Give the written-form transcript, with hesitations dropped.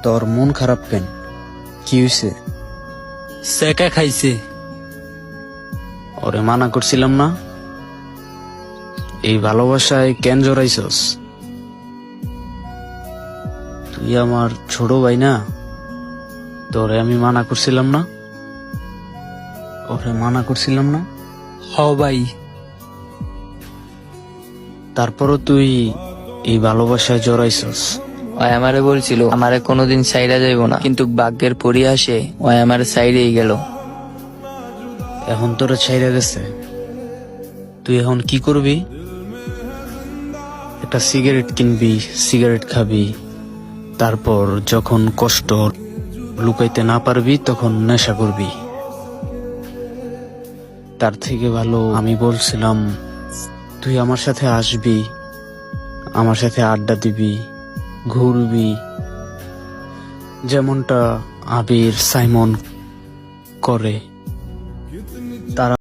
তোর মন খারাপ কেন? কি হয়েছে? সেকা খাইছে। ওরে মানা করছিলাম না? এই ভালোবাসায় কেন জড়াইছস? তুই আমার ছোট ভাই না? তোরে আমি মানা করছিলাম না? ওরে মানা করছিলাম না? হ ভাই, তারপরও তুই এই ভালোবাসায় জড়াইছস। ওই আমারে বলছিল আমারে কোনোদিন সাইডা যাইব না, কিন্তু ভাগ্যের পরিহাসে ওই আমার সাইডেই গেল। এখন তোরা ছাইরা গেছে, তুই এখন কি করবি? একটা সিগারেট কিনবি, সিগারেট খাবি, তারপর যখন কষ্ট লুকাইতে না পারবি তখন নেশা করবি। তার থেকে ভালো আমি বলছিলাম তুই আমার সাথে আসবি, আমার সাথে আড্ডা দিবি, ঘুরবি, যেমনটা আবির সাইমন করে। তারা